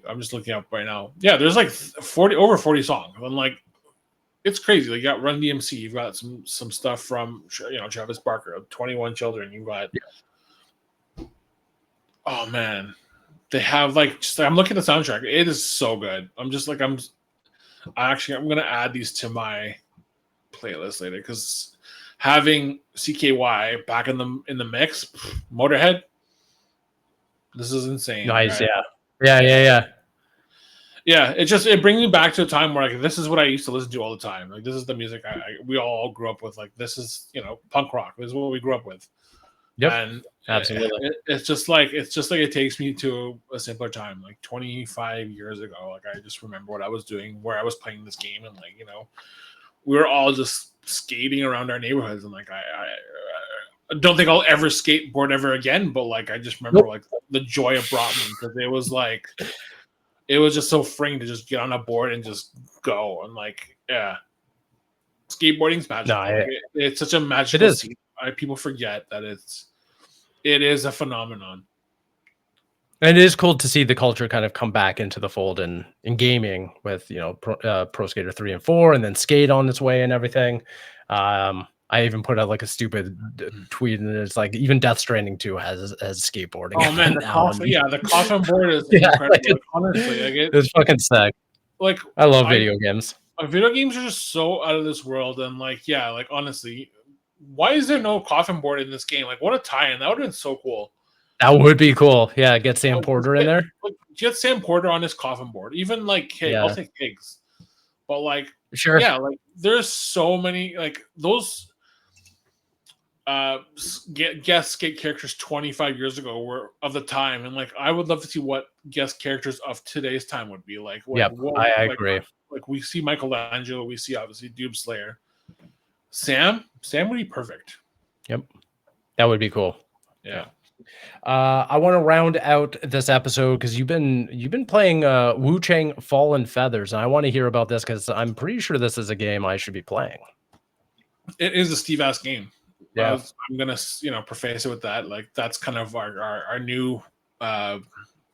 I'm just looking up right now. Yeah, there's like 40 songs, and like, it's crazy. Like, you got Run DMC, you've got some stuff from Travis Barker, 21 Children. You've got oh man, they have like I'm looking at the soundtrack. It is so good. I'm gonna add these to my playlist later, because having CKY back in the mix, Motorhead, this is insane. Nice, right? Yeah. It brings me back to a time where like, this is what I used to listen to all the time. Like, this is the music we all grew up with. Like, this is punk rock. This is what we grew up with. Yep, and absolutely. It's just like it takes me to a simpler time, like 25 years ago. Like, I just remember what I was doing, where I was playing this game, and like we were all just skating around our neighborhoods, and like I don't think I'll ever skateboard ever again, but like I just remember like the joy it brought me, because it was just so freeing to just get on a board and just go, and like skateboarding's magical. It's such a magical scene. People forget that it is a phenomenon. And it is cool to see the culture kind of come back into the fold in gaming with Pro Skater 3 and 4, and then Skate on its way and everything. I even put out like a stupid tweet, and it's like even Death Stranding 2 has skateboarding. Oh man, the coffin board is incredible. Like, honestly, like it's fucking sick. Like, I love video games. Video games are just so out of this world, and like like honestly, why is there no coffin board in this game? Like, what a tie-in! That would have been so cool. That would be cool. Yeah, get Sam Porter in there. Get Sam Porter on his coffin board. Even like, hey, I'll take pigs. But like, sure, yeah, like there's so many like those guest skate characters 25 years ago were of the time, and like I would love to see what guest characters of today's time would be like. I agree. Like, we see Michelangelo, we see obviously Doom Slayer. Sam would be perfect. Yep, that would be cool. Yeah. I want to round out this episode because you've been playing Wuchang Fallen Feathers, and I want to hear about this because I'm pretty sure this is a game I should be playing. It is a Steve-ass game. Yeah, I'm gonna preface it with that. Like, that's kind of our new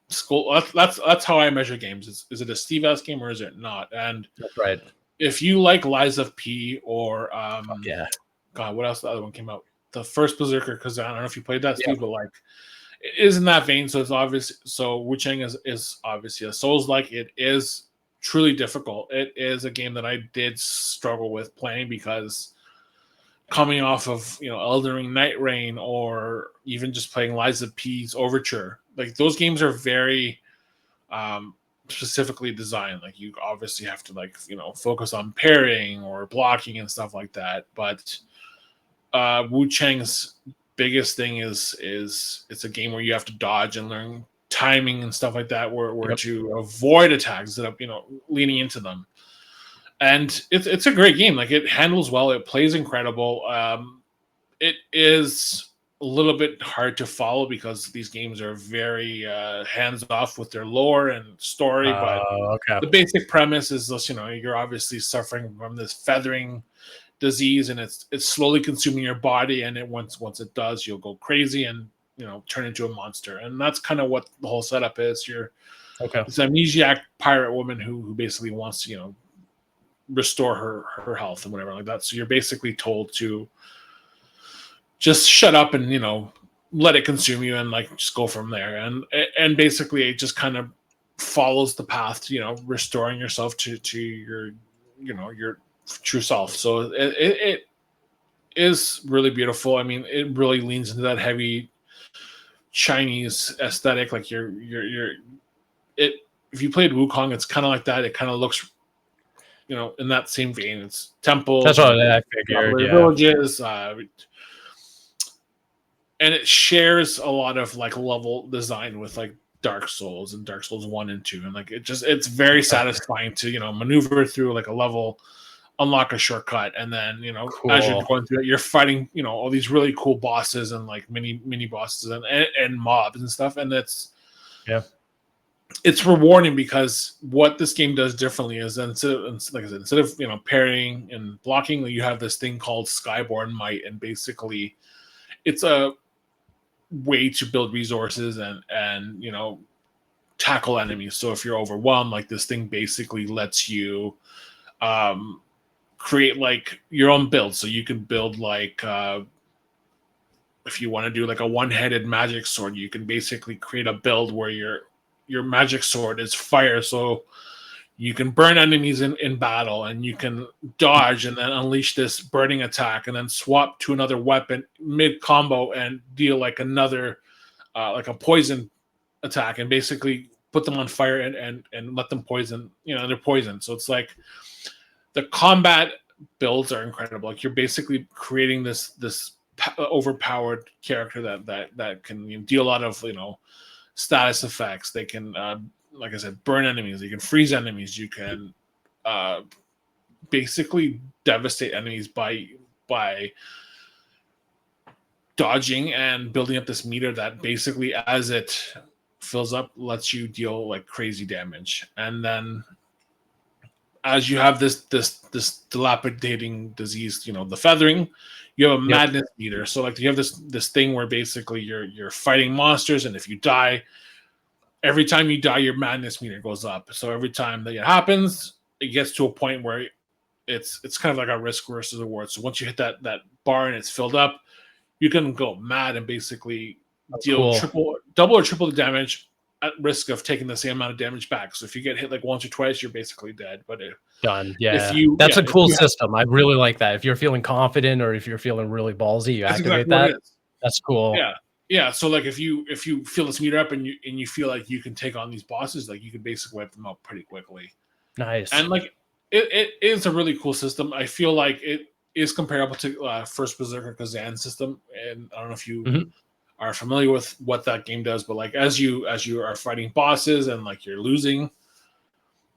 school. That's how I measure games. Is it a Steve-ass game or is it not? And that's right. If you like Lies of P or God, what else? The other one came out. The first Berserker, because I don't know if you played that, Steve, but like, it is in that vein. So it's obvious. So Wuchang is obviously a Souls-like. It is truly difficult. It is a game that I did struggle with playing, because coming off of Elden Ring Night Rain, or even just playing Lies of P's Overture, like those games are very specifically designed. Like, you obviously have to focus on parrying or blocking and stuff like that. But Wuchang's biggest thing is it's a game where you have to dodge and learn timing and stuff like that, where to avoid attacks that are leaning into them. And it's a great game. Like, it handles well, it plays incredible. It is a little bit hard to follow because these games are very hands off with their lore and story. But the basic premise is this: you're obviously suffering from this feathering disease, and it's slowly consuming your body, and once it does, you'll go crazy and turn into a monster. And that's kind of what the whole setup is. You're this amnesiac pirate woman who basically wants to restore her health and whatever like that. So you're basically told to just shut up and let it consume you, and just go from there. And basically it just kind of follows the path to restoring yourself to your your true self. So it is really beautiful. I mean, it really leans into that heavy Chinese aesthetic. Like, if you played Wukong, it's kind of like that. It kind of looks in that same vein. It's temples. That's what I figured. Villages, and it shares a lot of level design with Dark Souls and Dark Souls 1 and 2. And like it's very satisfying to, you know, maneuver through like a level, unlock a shortcut, and then, you know, as you're going through it, you're fighting, you know, all these really cool bosses and like mini bosses and mobs and stuff. And it's rewarding because what this game does differently is instead of you know, parrying and blocking, you have this thing called Skyborn Might, and basically it's a way to build resources and you know, tackle enemies. So if you're overwhelmed, like this thing basically lets you create like your own build. So you can build like if you want to do like a one-headed magic sword, you can basically create a build where your magic sword is fire, so you can burn enemies in battle, and you can dodge and then unleash this burning attack, and then swap to another weapon mid combo and deal like another like a poison attack, and basically put them on fire and let them poison, you know, they're poisoned. So it's like the combat builds are incredible. Like you're basically creating this overpowered character that can, you know, deal a lot of, you know, status effects. They can like I said, burn enemies, you can freeze enemies, you can basically devastate enemies by dodging and building up this meter that basically, as it fills up, lets you deal like crazy damage. And then as you have this dilapidating disease, you know, the feathering, you have a madness meter. So like you have this thing where basically you're fighting monsters, and if you die, every time you die, your madness meter goes up. So every time that it happens, it gets to a point where it's kind of like a risk versus reward. So once you hit that bar and it's filled up, you can go mad and basically deal double or triple the damage at risk of taking the same amount of damage back. So if you get hit like once or twice, you're basically dead. But done. Yeah, that's a cool system. I really like that. If you're feeling confident or if you're feeling really ballsy, you activate that. That's cool. Yeah. So like if you fill this meter up and you feel like you can take on these bosses, like you can basically wipe them out pretty quickly. Nice. And like it is a really cool system. I feel like it is comparable to First Berserker Kazan system, and I don't know if you are familiar with what that game does, but like as you are fighting bosses and like you're losing,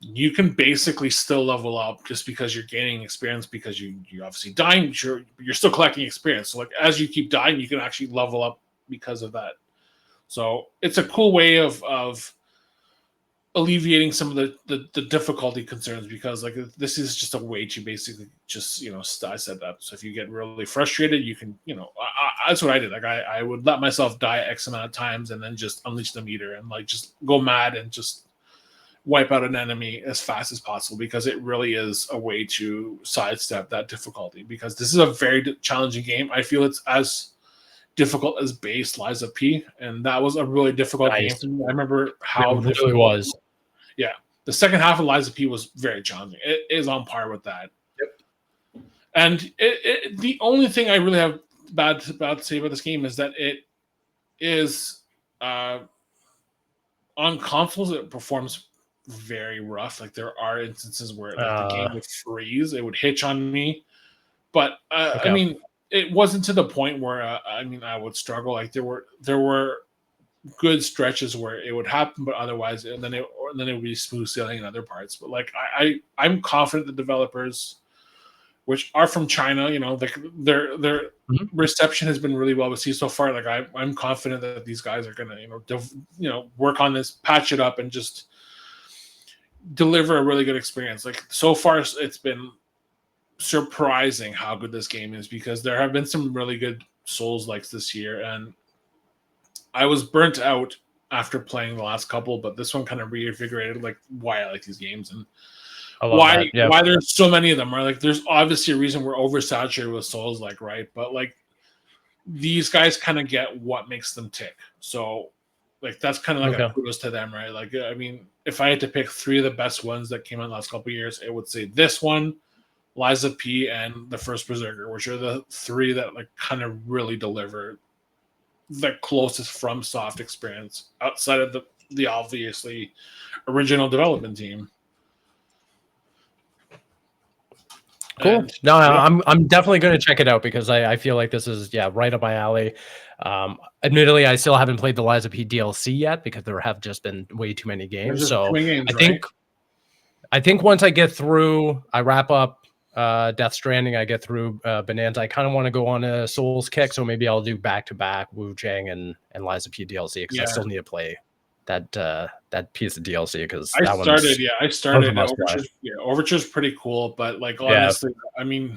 you can basically still level up just because you're gaining experience, because you obviously dying, you're still collecting experience. So like as you keep dying, you can actually level up because of that. So it's a cool way of alleviating some of the difficulty concerns, because like this is just a way to basically just, you know, I said that. So if you get really frustrated, you can, you know, that's what I did. Like I would let myself die X amount of times and then just unleash the meter and like just go mad and just wipe out an enemy as fast as possible, because it really is a way to sidestep that difficulty, because this is a very challenging game. I feel it's as difficult as base Lies of P, and that was a really difficult game for me. I remember how it really was. Yeah, the second half of Lies of P was very challenging. It is on par with that. Yep. And the only thing I really have bad to say about this game is that it is on consoles, it performs very rough. Like there are instances where like, the game would freeze, it would hitch on me, but I mean, it wasn't to the point where I mean I would struggle. Like there were good stretches where it would happen, but otherwise, and then it would be smooth sailing in other parts. But like I'm confident the developers, which are from China, you know, like their reception has been really well received so far. Like I'm confident that these guys are gonna, you know, work on this, patch it up, and just deliver a really good experience. Like so far, it's been surprising how good this game is, because there have been some really good Souls likes this year, and I was burnt out after playing the last couple, but this one kind of reinvigorated like why I like these games and why there's so many of them. Right, like there's obviously a reason we're oversaturated with Souls, like, right, but like these guys kind of get what makes them tick. So like that's kind of like a kudos to them, right? Like I mean, if I had to pick three of the best ones that came out the last couple of years, it would say this one, Lies of P, and the First Berserker, which are the three that like kind of really deliver the closest From Soft experience outside of the obviously original development team. Cool. And, no, I'm definitely going to check it out because I feel like this is right up my alley. Admittedly, I still haven't played the Lies of P DLC yet because there have just been way too many games. So I think once I get through, I wrap up Death Stranding, I get through Bonanza. I kind of want to go on a Souls kick, so maybe I'll do back-to-back Wuchang and Lies of P DLC because I still need to play that piece of DLC because I started Overture's pretty cool, but like honestly, I mean,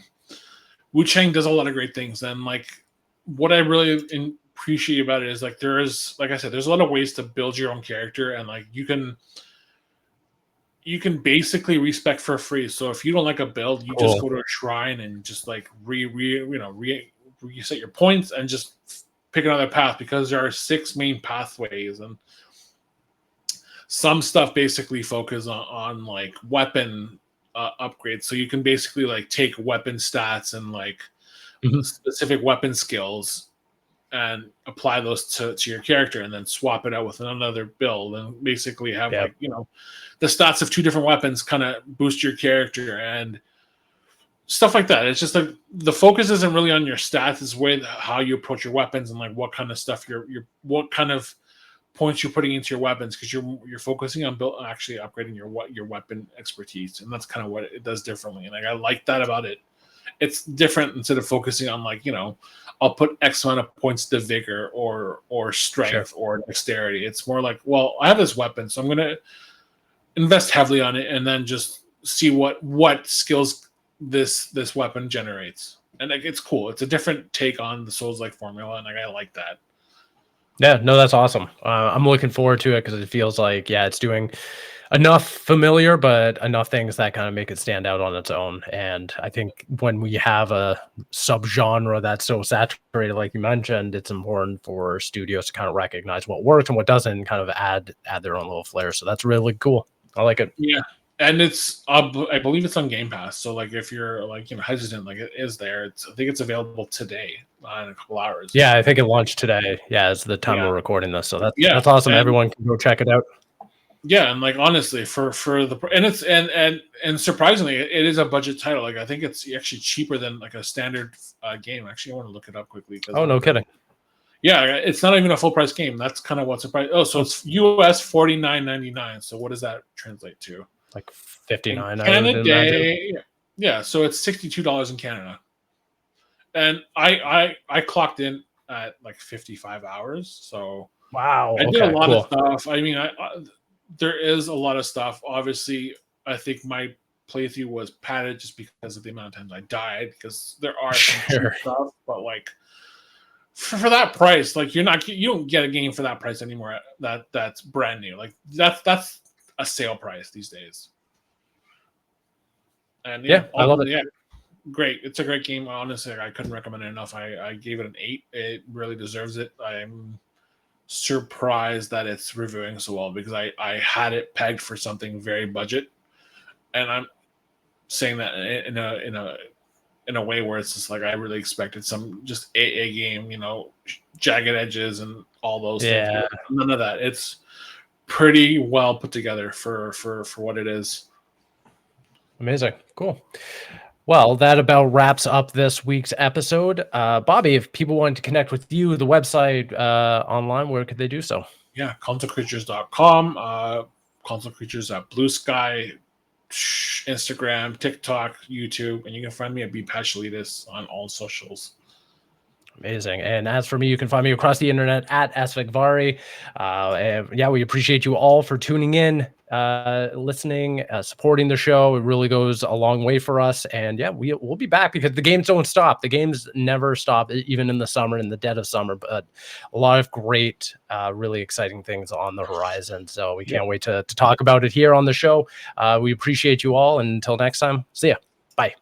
Wuchang does a lot of great things, and like what I really appreciate about it is like there's like I said, there's a lot of ways to build your own character, and like you can basically respec for free. So if you don't like a build, you just go to a shrine and just like reset your points and just pick another path because there are 6 main pathways, and some stuff basically focus on like weapon upgrades. So you can basically like take weapon stats and like specific weapon skills and apply those to your character and then swap it out with another build and basically have like, the stats of 2 different weapons kind of boost your character and stuff like that. It's just like the focus isn't really on your stats, it's how you approach your weapons and like what kind of stuff what kind of points you're putting into your weapons, because you're focusing on actually upgrading your weapon expertise, and that's kind of what it does differently. And like I like that about it. It's different instead of focusing on like I'll put X amount of points to vigor or strength or dexterity. It's more like, well, I have this weapon, so I'm gonna invest heavily on it and then just see what skills this weapon generates. And like it's cool. It's a different take on the Souls-like formula, and like I like that. Yeah, no, that's awesome. I'm looking forward to it because it feels like, it's doing enough familiar, but enough things that kind of make it stand out on its own. And I think when we have a subgenre that's so saturated, like you mentioned, it's important for studios to kind of recognize what works and what doesn't, and kind of add their own little flair. So that's really cool. I like it. Yeah. And it's, I believe it's on Game Pass. So like, if you're like, hesitant, like it is there. I think it's available today in a couple hours. Yeah. I think it launched today. Yeah. It's the time we're recording this. So that's awesome. Everyone can go check it out. Yeah. And like, honestly for and it's, and surprisingly, it is a budget title. Like, I think it's actually cheaper than like a standard game. Actually, I want to look it up quickly. Oh, no kidding. Yeah. It's not even a full price game. That's kind of what surprised. Oh, so it's US $49.99. So what does that translate to? Like 59 Canada. Yeah, so it's $62 in Canada, and I clocked in at like 55 hours. So wow, I did a lot of stuff. I mean, there is a lot of stuff. Obviously, I think my playthrough was padded just because of the amount of times I died, because there are some stuff, but like for that price, like you don't get a game for that price anymore. That's brand new. Like that's a sale price these days. And I love it. Yeah, great. It's a great game. Honestly, I couldn't recommend it enough. I gave it an 8. It really deserves it. I'm surprised that it's reviewing so well, because I had it pegged for something very budget, and I'm saying that in a way where it's just like I really expected some just AA game, jagged edges and all those things. None of that. It's pretty well put together for what it is. Amazing. Cool. Well, that about wraps up this week's episode. Bobby, if people wanted to connect with you, the website, online, where could they do so? Yeah, consolecreatures.com, Console Creatures at Bluesky, Instagram, TikTok, YouTube, and you can find me at bpatchelitis on all socials. Amazing. And as for me, you can find me across the internet at svigvari. We appreciate you all for tuning in, listening, supporting the show. It really goes a long way for us. And we'll be back, because the games don't stop. The games never stop, even in the summer, in the dead of summer. But a lot of great, really exciting things on the horizon. So we can't wait to talk about it here on the show. We appreciate you all. And until next time, see ya. Bye.